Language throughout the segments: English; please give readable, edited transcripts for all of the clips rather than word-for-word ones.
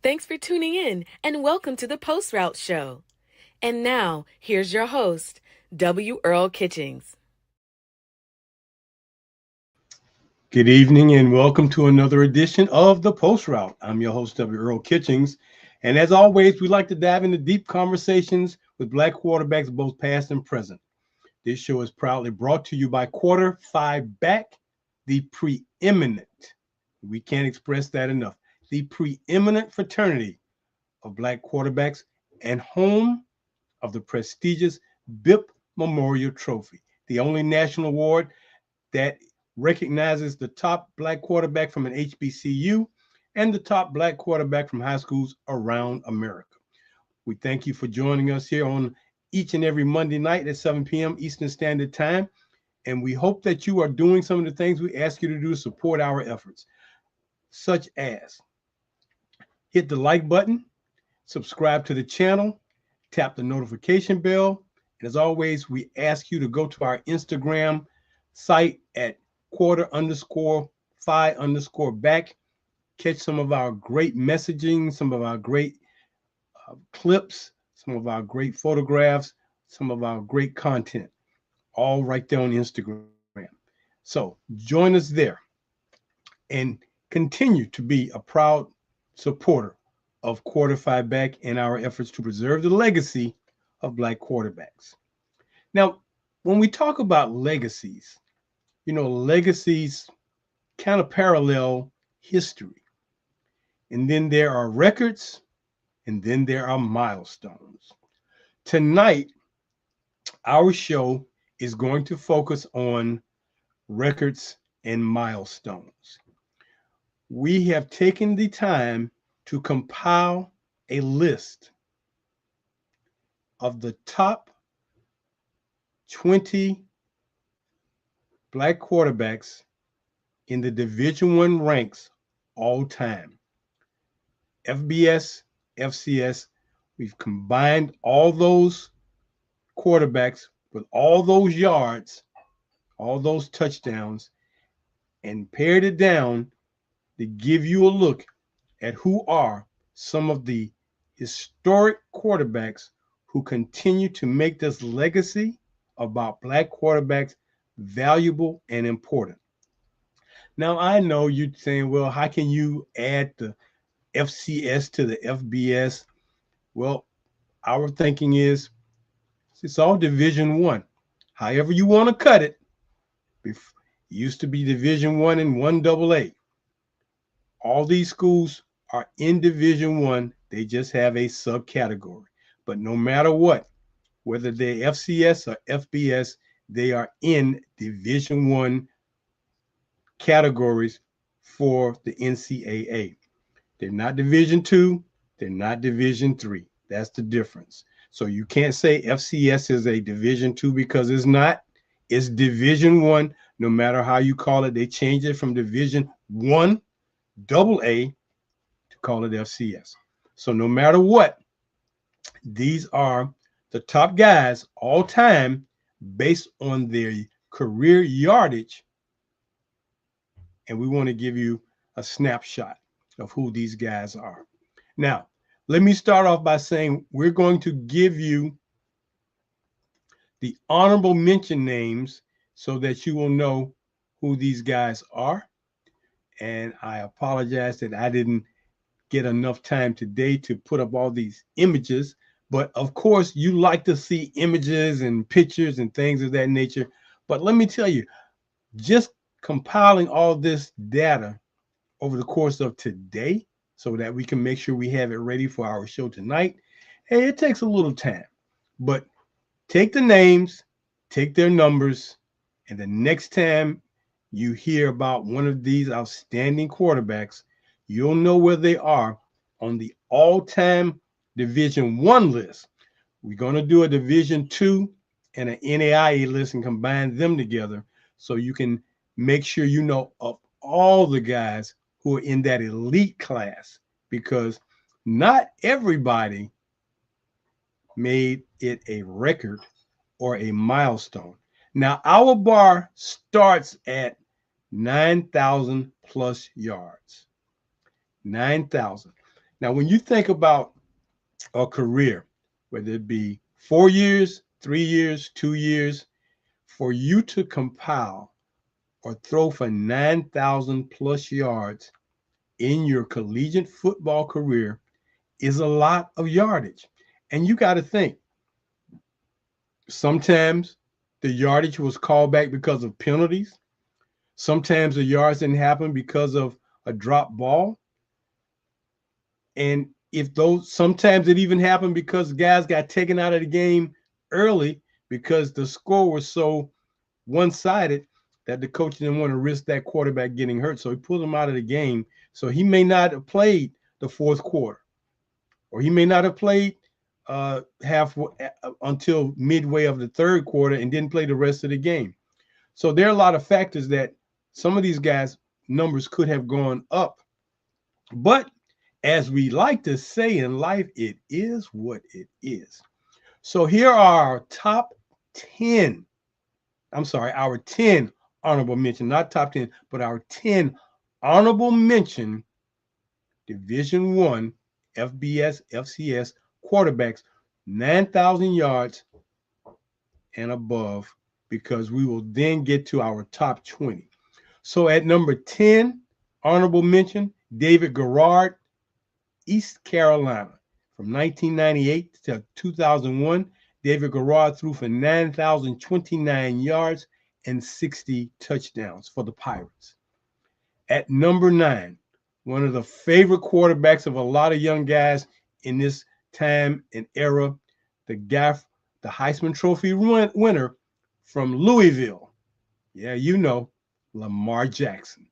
Thanks for tuning in and welcome to the Post Route Show. And now, here's your host, W. Earl Kitchings. Good evening and welcome to another edition of the Post Route. I'm your host, W. Earl Kitchings. And as always, we like to dive into deep conversations with Black quarterbacks, both past and present. This show is proudly brought to you by Quarter Five Back, the preeminent, we can't express that enough, the preeminent fraternity of Black quarterbacks and home of the prestigious BIP Memorial Trophy, the only national award that recognizes the top Black quarterback from an HBCU and the top Black quarterback from high schools around America. We thank you for joining us here on each and every Monday night at 7 p.m. Eastern Standard Time. And we hope that you are doing some of the things we ask you to do to support our efforts, such as hit the like button, subscribe to the channel, tap the notification bell. And as always, we ask you to go to our Instagram site at quarter_5_back. Catch some of our great messaging, some of our great clips, some of our great photographs, some of our great content, all right there on Instagram. So join us there and continue to be a proud supporter of Quarter Five Back and our efforts to preserve the legacy of Black quarterbacks. Now, when we talk about legacies, legacies kind of parallel history. And then there are records, and then there are milestones. Tonight, our show is going to focus on records and milestones. We have taken the time to compile a list of the top 20 Black quarterbacks in the Division I ranks all time. FBS, FCS, we've combined all those quarterbacks with all those yards, all those touchdowns, and pared it down to give you a look at who are some of the historic quarterbacks who continue to make this legacy about Black quarterbacks valuable and important. Now, I know you're saying, well, how can you add the FCS to the FBS? Well, our thinking is it's all Division One. However you want to cut it, it used to be Division One and 1AA. All these schools are in Division One. They just have a subcategory. But no matter what, whether they're FCS or FBS, they are in Division One categories for the NCAA. They're not Division Two. They're not Division Three. That's the difference. So you can't say FCS is a Division Two because it's not. It's Division One. No matter how you call it, they changed it from Division One AA to call it FCS. So no matter what, these are the top guys all time based on their career yardage. And we want to give you a snapshot of who these guys are. Now, let me start off by saying we're going to give you the honorable mention names so that you will know who these guys are. And I apologize that I didn't get enough time today to put up all these images. But of course, you like to see images and pictures and things of that nature. But let me tell you, just compiling all this data over the course of today so that we can make sure we have it ready for our show tonight, hey, it takes a little time. But take the names, take their numbers, and the next time you hear about one of these outstanding quarterbacks, you'll know where they are on the all-time Division One list. We're going to do a Division Two and an NAIA list and combine them together so you can make sure you know of all the guys who are in that elite class, because not everybody made it a record or a milestone. Now, our bar starts at 9,000 plus yards. 9,000. Now, when you think about a career, whether it be 4 years, 3 years, 2 years, for you to compile or throw for 9,000 plus yards in your collegiate football career is a lot of yardage. And you got to think, sometimes the yardage was called back because of penalties. Sometimes the yards didn't happen because of a drop ball. And if those, sometimes it even happened because guys got taken out of the game early because the score was so one-sided that the coach didn't want to risk that quarterback getting hurt. So he pulled him out of the game. So he may not have played the fourth quarter, or he may not have played half until midway of the third quarter and didn't play the rest of the game. So there are a lot of factors that some of these guys' numbers could have gone up. But as we like to say in life, it is what it is. So here are our top 10. I'm sorry, our 10 honorable mention, not top 10, but our 10 honorable mention Division One FBS, FCS quarterbacks, 9,000 yards and above, because we will then get to our top 20. So at number 10, honorable mention, David Garrard, East Carolina. From 1998 to 2001, David Garrard threw for 9,029 yards and 60 touchdowns for the Pirates. At number 9, one of the favorite quarterbacks of a lot of young guys in this time and era, the Heisman Trophy winner from Louisville. Yeah, you know, Lamar Jackson.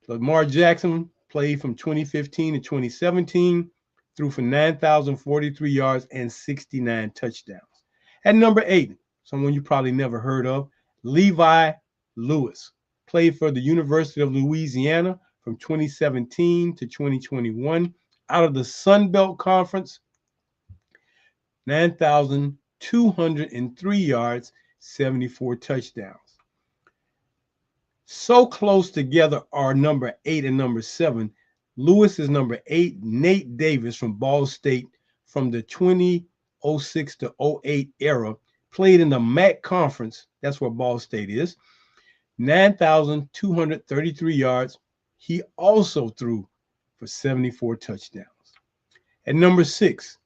Lamar Jackson played from 2015 to 2017, threw for 9,043 yards and 69 touchdowns. At number 8, someone you probably never heard of, Levi Lewis. Played for the University of Louisiana from 2017 to 2021. Out of the Sun Belt Conference, 9,203 yards, 74 touchdowns. So close together are number 8 and number 7. Lewis is number 8. Nate Davis from Ball State from the 2006 to 08 era played in the MAC conference. That's where Ball State is. 9,233 yards. He also threw for 74 touchdowns. At number 6,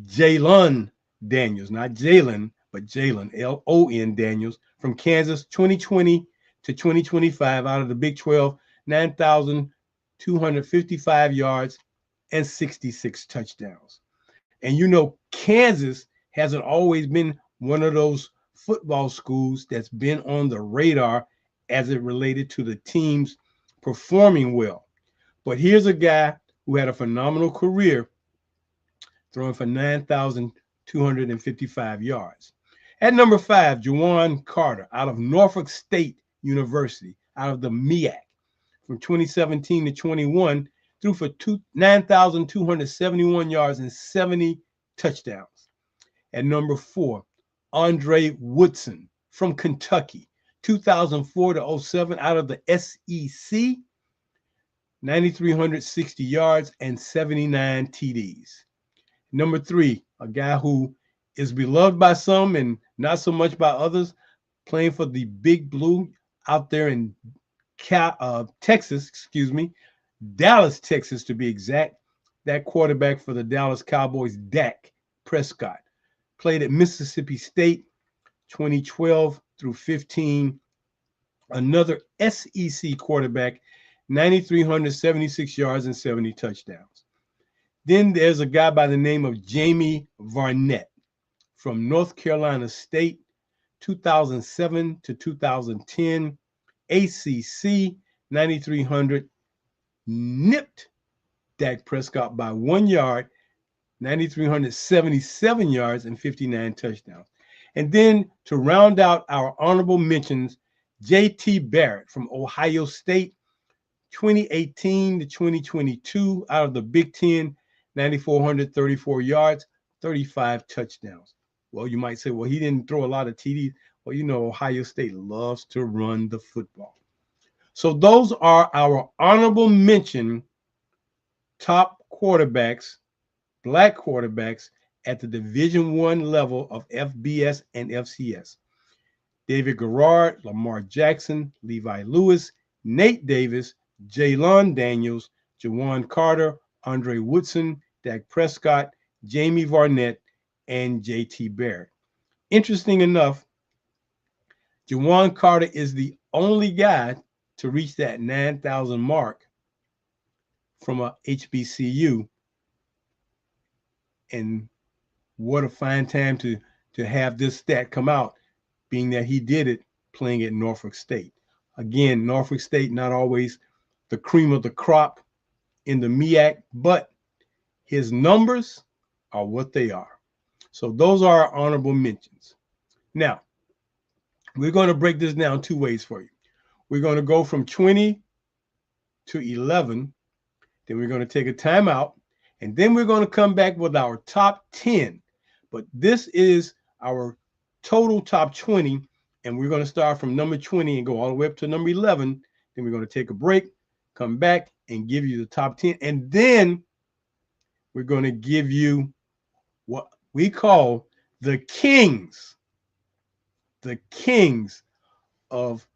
Jalen Daniels, not Jalen, but Jalen, L-O-N Daniels from Kansas, 2020 to 2025 out of the Big 12, 9,255 yards and 66 touchdowns. And you know, Kansas hasn't always been one of those football schools that's been on the radar as it related to the teams performing well. But here's a guy who had a phenomenal career throwing for 9,255 yards. At number 5, Juwan Carter out of Norfolk State University, out of the MEAC, from 2017 to 21, threw for 9,271 yards and 70 touchdowns. At number 4, Andre Woodson from Kentucky, 2004 to 07, out of the SEC, 9,360 yards and 79 TDs. Number 3, a guy who is beloved by some and not so much by others, playing for the Big Blue out there in Texas, Dallas, Texas to be exact. That quarterback for the Dallas Cowboys, Dak Prescott, played at Mississippi State 2012 through 15. Another SEC quarterback, 9,376 yards and 70 touchdowns. Then there's a guy by the name of Jamie Varnett from North Carolina State, 2007 to 2010, ACC, 9,300, nipped Dak Prescott by 1 yard, 9,377 yards and 59 touchdowns. And then to round out our honorable mentions, J.T. Barrett from Ohio State, 2018 to 2022, out of the Big Ten, 9,434 yards, 35 touchdowns. Well, you might say, well, he didn't throw a lot of TDs. Well, you know, Ohio State loves to run the football. So those are our honorable mention top quarterbacks, black quarterbacks at the Division I level of FBS and FCS. David Garrard, Lamar Jackson, Levi Lewis, Nate Davis, Jaylon Daniels, Jawan Carter, Andre Woodson, Dak Prescott, Jamie Varnett, and JT Barrett. Interesting enough, Jawan Carter is the only guy to reach that 9,000 mark from a HBCU. And what a fine time to have this stat come out, being that he did it playing at Norfolk State. Again, Norfolk State not always the cream of the crop in the MEAC, but his numbers are what they are. So those are our honorable mentions. Now, we're going to break this down two ways for you. We're going to go from 20 to 11, then we're going to take a timeout, and then we're going to come back with our top 10. But this is our total top 20, and we're going to start from number 20 and go all the way up to number 11. Then we're going to take a break, come back, and give you the top 10. And then we're going to give you what we call the kings of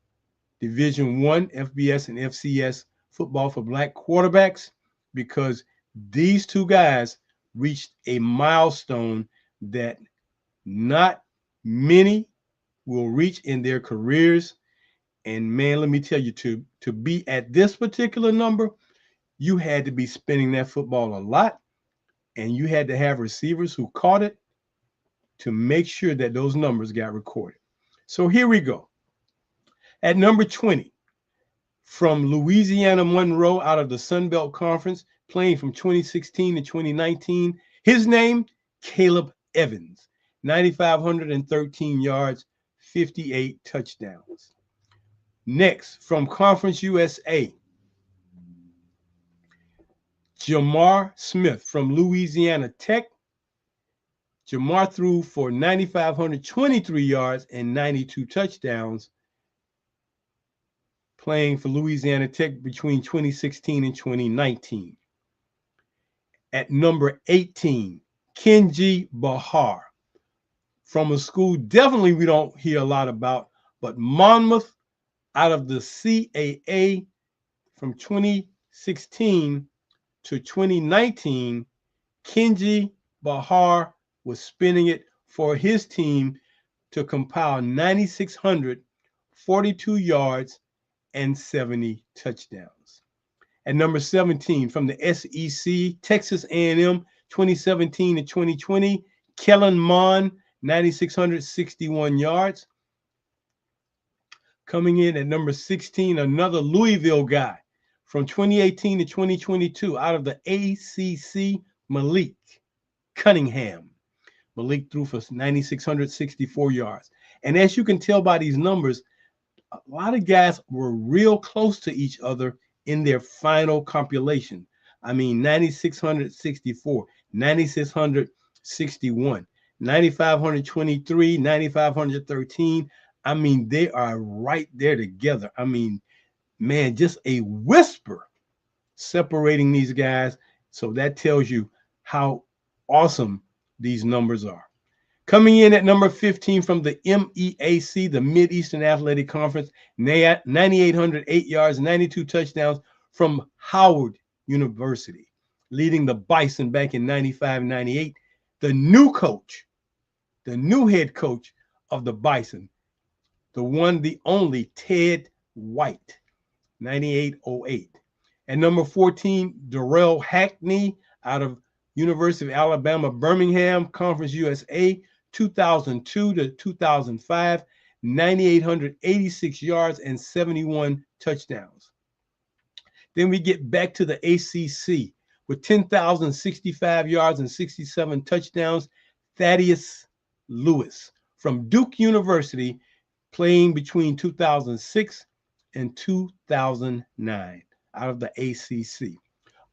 Division I, FBS, and FCS football for black quarterbacks, because these two guys reached a milestone that not many will reach in their careers. And man, let me tell you, to be at this particular number, you had to be spinning that football a lot, and you had to have receivers who caught it to make sure that those numbers got recorded. So here we go. At number 20, from Louisiana Monroe out of the Sun Belt Conference, playing from 2016 to 2019, his name, Caleb Evans, 9,513 yards, 58 touchdowns. Next, from Conference USA, Jamar Smith from Louisiana Tech. Jamar threw for 9,523 yards and 92 touchdowns, playing for Louisiana Tech between 2016 and 2019. At number 18, Kenji Bahar, from a school definitely we don't hear a lot about, but Monmouth out of the CAA from 2016 to 2019, Kenji Bahar was spinning it for his team to compile 9,642 yards and 70 touchdowns. At number 17, from the SEC, Texas A&M, 2017 to 2020, Kellen Mond, 9,661 yards. Coming in at number 16, another Louisville guy, from 2018 to 2022, out of the ACC, Malik Cunningham. Malik threw for 9,664 yards. And as you can tell by these numbers, a lot of guys were real close to each other in their final compilation. I mean, 9,664, 9,661, 9,523, 9,513. I mean, they are right there together. I mean, man, just a whisper separating these guys. So that tells you how awesome these numbers are. Coming in at number 15 from the MEAC, the Mid-Eastern Athletic Conference, 9,808 yards, 92 touchdowns from Howard University, leading the Bison back in 95-98. The new coach, the new head coach of the Bison, the one, the only, Ted White, 9808. At number 14, Darrell Hackney out of University of Alabama, Birmingham, Conference USA, 2002 to 2005, 9,886 yards and 71 touchdowns. Then we get back to the ACC with 10,065 yards and 67 touchdowns, Thaddeus Lewis from Duke University, playing between 2006 and 2009 out of the ACC.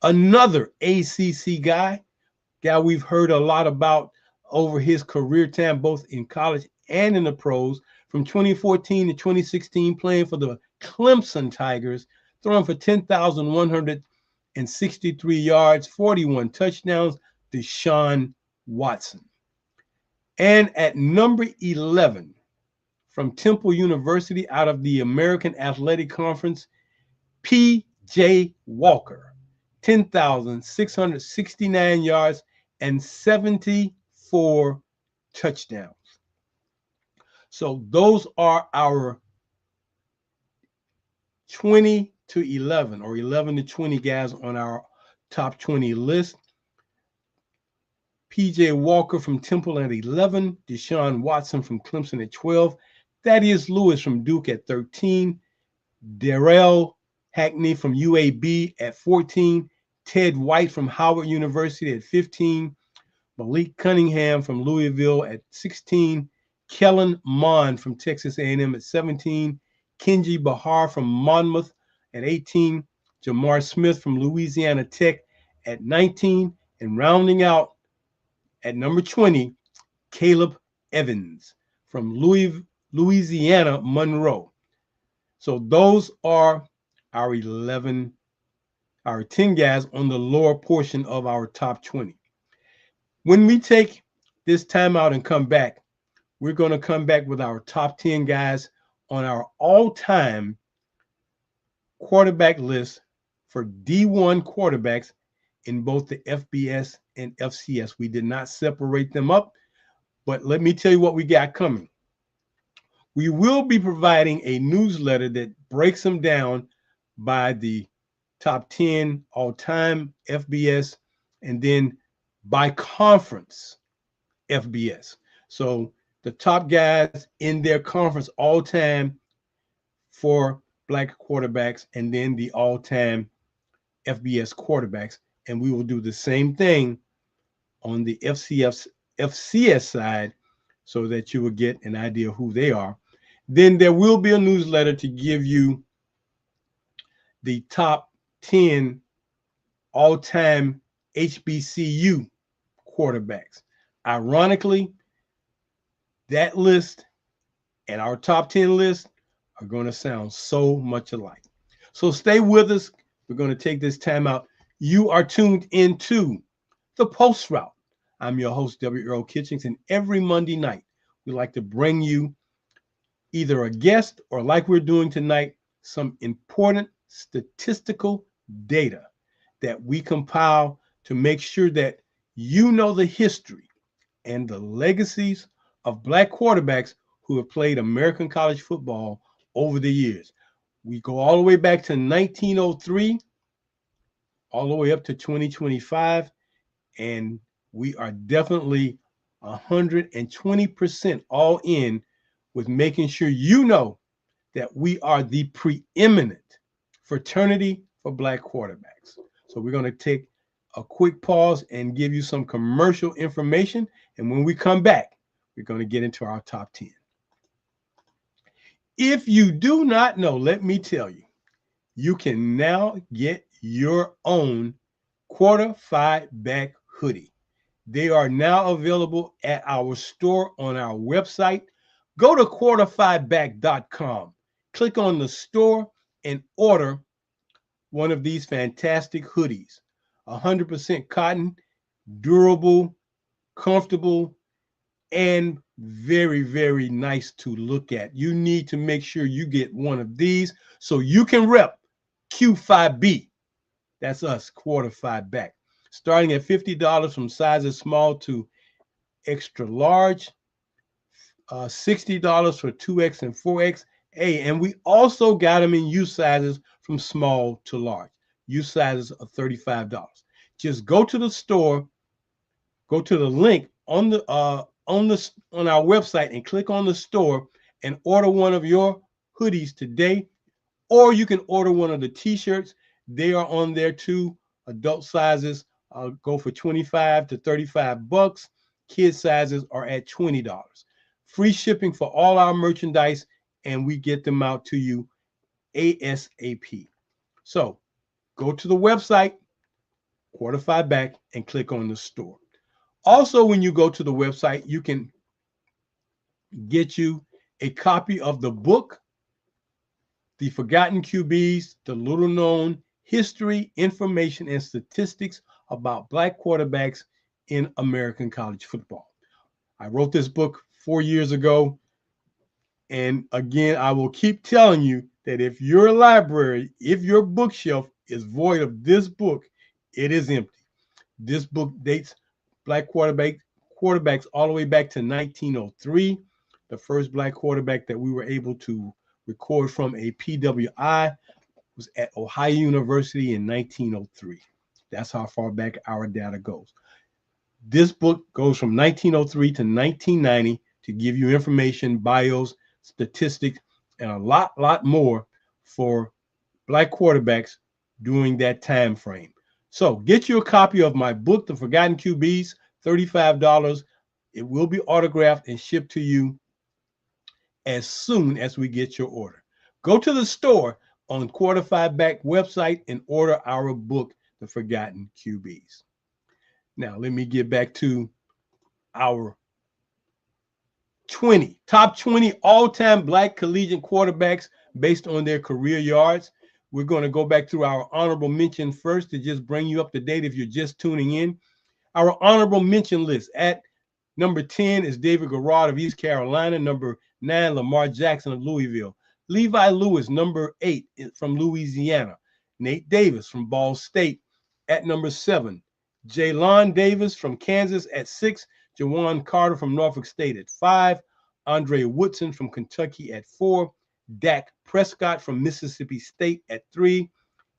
Another ACC guy we've heard a lot about over his career time, both in college and in the pros, from 2014 to 2016, playing for the Clemson Tigers, throwing for 10,100 263 yards, 41 touchdowns, Deshaun Watson. And at number 11, from Temple University out of the American Athletic Conference, P.J. Walker, 10,669 yards and 74 touchdowns. So those are our 20 to 11 or 11 to 20 guys on our top 20 list. P.J. Walker from Temple at 11, Deshaun Watson from Clemson at 12, Thaddeus Lewis from Duke at 13, Darrell Hackney from UAB at 14, Ted White from Howard University at 15, Malik Cunningham from Louisville at 16, Kellen Mond from Texas A&M at 17, Kenji Bahar from Monmouth at 18, Jamar Smith from Louisiana Tech at 19, and rounding out at number 20, Caleb Evans from Louisiana Monroe. So those are our 10 guys on the lower portion of our top 20. When we take this time out and come back, we're going to come back with our top 10 guys on our all-time quarterback list for D1 quarterbacks in both the FBS and FCS. We did not separate them up, but let me tell you what we got coming. We will be providing a newsletter that breaks them down by the top 10 all-time FBS and then by conference FBS. So the top guys in their conference all-time for Black quarterbacks and then the all-time FBS quarterbacks. And we will do the same thing on the FCS side so that you will get an idea of who they are. Then there will be a newsletter to give you the top 10 all-time HBCU quarterbacks. Ironically, that list and our top 10 list are going to sound so much alike. So stay with us. We're going to take this time out. You are tuned into the Post Route. I'm your host, W. Earl Kitchings, and every Monday night, we like to bring you either a guest or, like we're doing tonight, some important statistical data that we compile to make sure that you know the history and the legacies of Black quarterbacks who have played American college football over the years. We go all the way back to 1903, all the way up to 2025, and we are definitely 120% all in with making sure you know that we are the preeminent fraternity for Black quarterbacks. So we're going to take a quick pause and give you some commercial information. And when we come back, we're going to get into our top 10. If you do not know, let me tell you, you can now get your own quarter-five back hoodie. They are now available at our store on our website. Go to quarter5back.com, click on the store, and order one of these fantastic hoodies. 100% cotton, durable, comfortable, and very, very nice to look at. You need to make sure you get one of these so you can rep Q5B. That's us, quarter-five back. Starting at $50 from sizes small to extra large, $60 for 2X and 4X. Hey, and we also got them in U sizes from small to large. U sizes are $35. Just go to the store, go to the link on our website and click on the store and order one of your hoodies today, or you can order one of the t-shirts. They are on there too. Adult sizes go for $25 to $35. Kid sizes are at $20. Free shipping for all our merchandise, and we get them out to you ASAP. So go to the website, quarter-five back, and click on the store. Also, when you go to the website, you can get you a copy of the book, The Forgotten QBs, the Little Known history, information, and statistics about Black quarterbacks in American college football. I wrote this book 4 years ago. And again, I will keep telling you that if your library, if your bookshelf is void of this book, it is empty. This book dates Black quarterbacks all the way back to 1903. The first Black quarterback that we were able to record from a PWI was at Ohio University in 1903. That's how far back our data goes. This book goes from 1903 to 1990 to give you information, bios, statistics, and a lot more for Black quarterbacks during that time frame. So get you a copy of my book, The Forgotten QBs, $35. It will be autographed and shipped to you as soon as we get your order. Go to the store on Quarterfive Back website and order our book, The Forgotten QBs. Now, let me get back to our top 20 all-time Black collegiate quarterbacks based on their career yards. We're going to go back through our honorable mention first to just bring you up to date if you're just tuning in. Our honorable mention list at number 10 is David Garrard of East Carolina. Number 9, Lamar Jackson of Louisville. Levi Lewis, number 8 from Louisiana. Nate Davis from Ball State at number 7. Jaylon Davis from Kansas at 6. Jawan Carter from Norfolk State at 5. Andre Woodson from Kentucky at 4. Dak Prescott from Mississippi State at 3.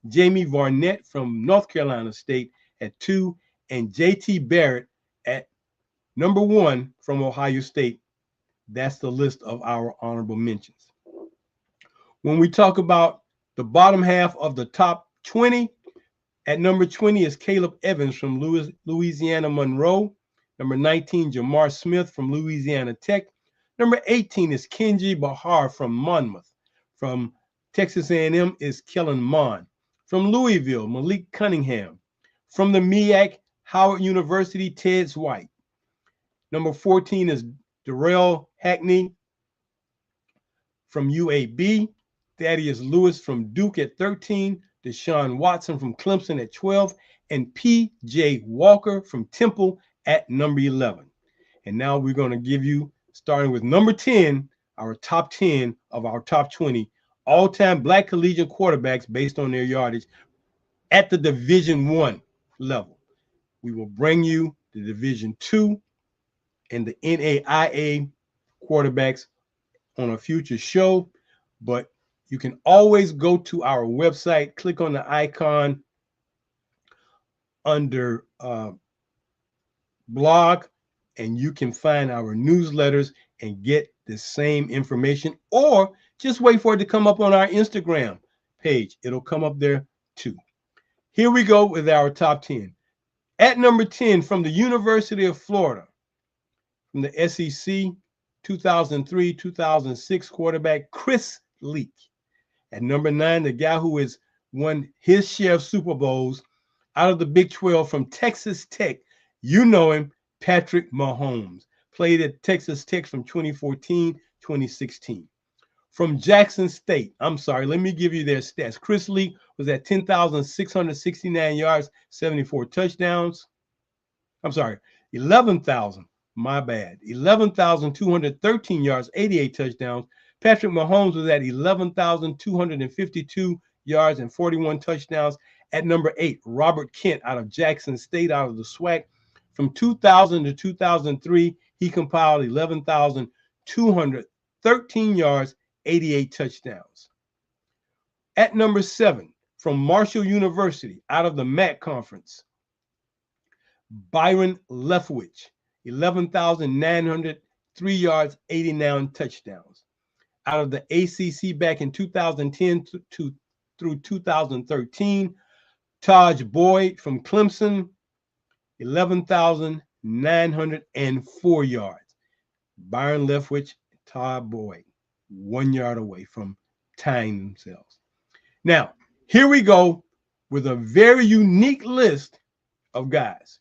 Jamie Varnett from North Carolina State at 2. And J.T. Barrett at number 1 from Ohio State. That's the list of our honorable mentions. When we talk about the bottom half of the top 20, at number 20 is Caleb Evans from Louisiana Monroe. Number 19, Jamar Smith from Louisiana Tech. Number 18 is Kenji Bahar from Monmouth. From Texas A&M is Kellen Mond. From Louisville, Malik Cunningham. From the MEAC, Howard University, Ted White. Number 14 is Darrell Hackney from UAB. Thaddeus Lewis from Duke at 13. Deshaun Watson from Clemson at 12. And P.J. Walker from Temple at number 11. And now we're going to give you, starting with number 10, our top 10 of our top 20 all-time Black collegiate quarterbacks based on their yardage at the Division I level. We will bring you the Division II and the NAIA quarterbacks on a future show, but you can always go to our website, click on the icon under blog, and you can find our newsletters and get the same information, or just wait for it to come up on our Instagram page. It'll come up there too. Here we go with our top 10. At number 10, from the University of Florida, from the SEC, 2003-2006 quarterback Chris Leak. At number 9, the guy who has won his share of Super Bowls out of the Big 12 from Texas Tech. You know him, Patrick Mahomes. Played at Texas Tech from 2014-2016. From Jackson State, let me give you their stats. Chris Leak was at 10,669 yards, 74 touchdowns. 11,213 yards, 88 touchdowns. Patrick Mahomes was at 11,252 yards and 41 touchdowns. At number 8, Robert Kent out of Jackson State, out of the SWAC. From 2000 to 2003, he compiled 11,213 yards, 88 touchdowns. At number 7, from Marshall University, out of the MAC Conference, Byron Leftwich, 11,903 yards, 89 touchdowns. Out of the ACC back in 2010 through 2013, Taj Boyd from Clemson, 11,904 yards. Byron Leftwich, Taj Boyd, 1 yard away from tying themselves. Now, here we go with a very unique list of guys,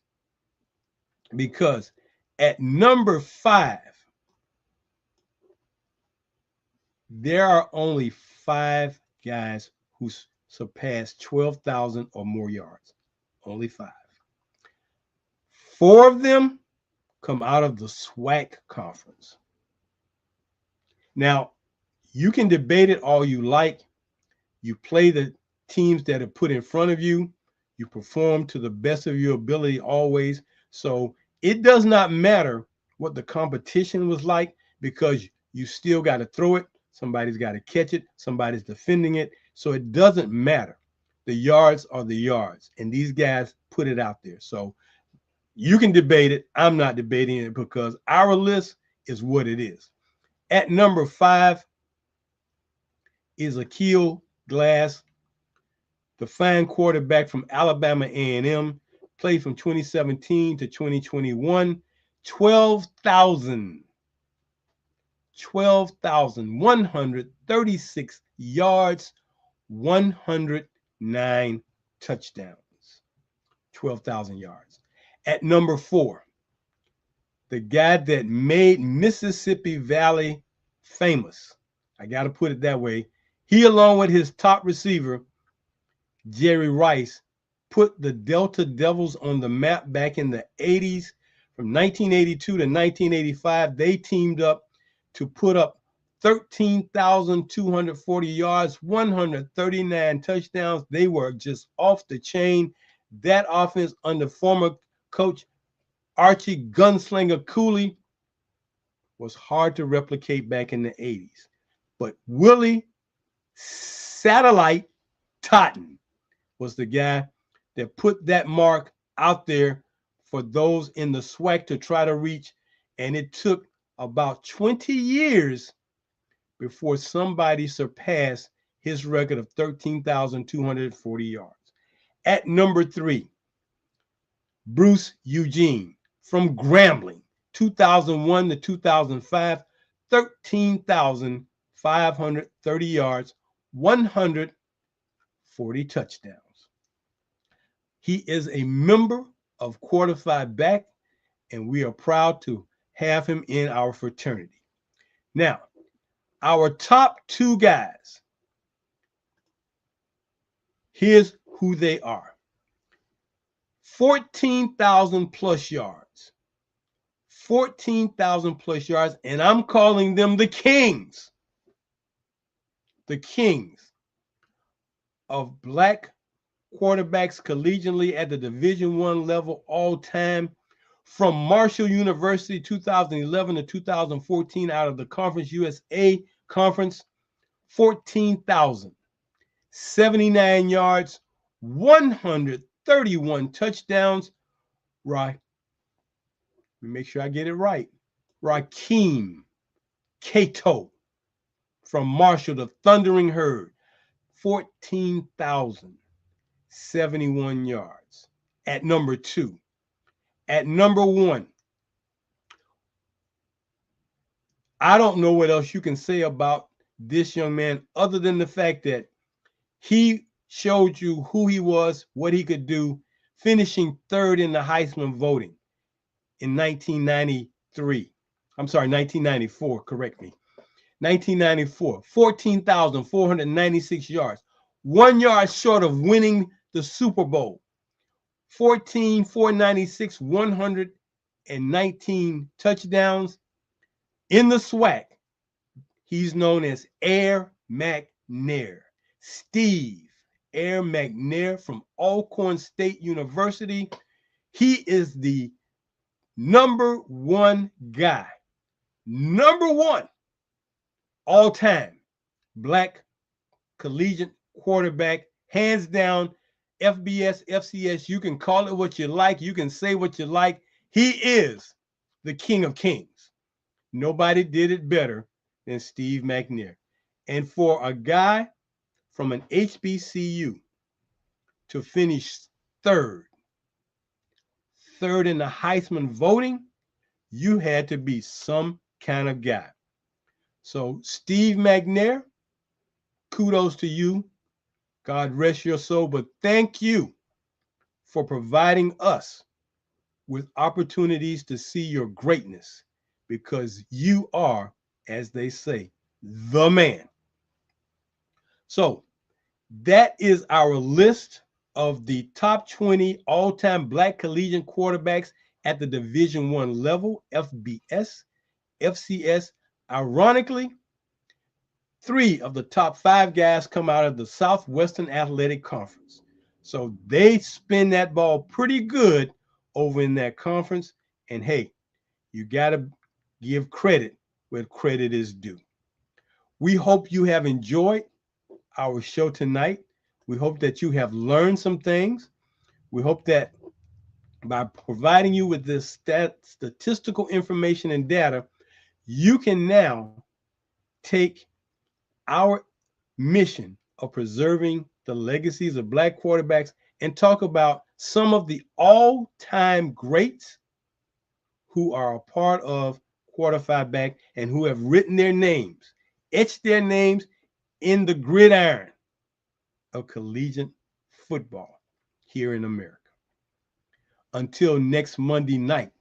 because at number 5, there are only 5 guys whose surpass 12,000 or more yards. Only 5. 4 of them come out of the SWAC conference. Now, you can debate it all you like. You play the teams that are put in front of you. You perform to the best of your ability always. So it does not matter what the competition was like, because you still got to throw it. Somebody's got to catch it. Somebody's defending it. So it doesn't matter. The yards are the yards. And these guys put it out there. So you can debate it. I'm not debating it because our list is what it is. At number 5 is Akil Glass, the fine quarterback from Alabama A&M, played from 2017 to 2021, 12,136 yards, 109 touchdowns, 12,000 yards. At number 4, the guy that made Mississippi Valley famous, I got to put it that way, he, along with his top receiver, Jerry Rice, put the Delta Devils on the map back in the 80s. From 1982 to 1985, they teamed up to put up 13,240 yards, 139 touchdowns. They were just off the chain. That offense under former coach Archie Gunslinger Cooley was hard to replicate back in the 80s. But Willie Satellite Totten was the guy that put that mark out there for those in the SWAC to try to reach. And it took about 20 years before somebody surpassed his record of 13,240 yards. At number 3, Bruce Eugene from Grambling, 2001 to 2005, 13,530 yards, 140 touchdowns. He is a member of Quarter-Five Back, and we are proud to have him in our fraternity. Now, our top 2 guys, here's who they are. 14,000 plus yards. 14,000 plus yards, and I'm calling them the Kings. The Kings of black quarterbacks collegiately at the Division I level all time. From Marshall University 2011 to 2014, out of the Conference USA Conference, 14,079 yards, 131 touchdowns. Right. Let me make sure I get it right. Rakeem Cato from Marshall, the Thundering Herd, 14,071 yards. At number 2. At number 1, I don't know what else you can say about this young man other than the fact that he showed you who he was, what he could do, finishing 3rd in the Heisman voting in 1994, correct me. 1994, 14,496 yards, 1 yard short of winning the Super Bowl. 14,496, 119 touchdowns. In the SWAC, he's known as Air McNair. Steve Air McNair from Alcorn State University. He is the number 1 guy, number 1 all time black collegiate quarterback, hands down. FBS, FCS, you can call it what you like. You can say what you like. He is the King of Kings. Nobody did it better than Steve McNair. And for a guy from an HBCU to finish 3rd in the Heisman voting, you had to be some kind of guy. So Steve McNair, kudos to you. God rest your soul, but thank you for providing us with opportunities to see your greatness, because you are, as they say, the man. So That is our list of the top 20 all-time Black collegiate quarterbacks at the Division I level, FBS, FCS. Ironically, 3 of the top 5 guys come out of the Southwestern Athletic Conference. So they spin that ball pretty good over in that conference. And hey, you got to give credit where credit is due. We hope you have enjoyed our show tonight. We hope that you have learned some things. We hope that by providing you with this statistical information and data, you can now take our mission of preserving the legacies of Black quarterbacks and talk about some of the all-time greats who are a part of Quarterfinal Back and who have written their names, etched their names in the gridiron of collegiate football here in America. Until next Monday night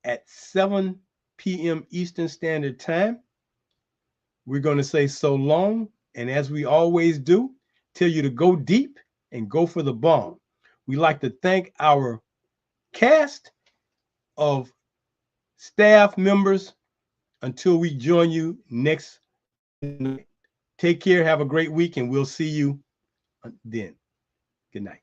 at 7 p.m. Eastern Standard Time, we're going to say so long. And as we always do, tell you to go deep and go for the bomb. We like to thank our cast of staff members until we join you next night. Take care. Have a great week, and we'll see you then. Good night.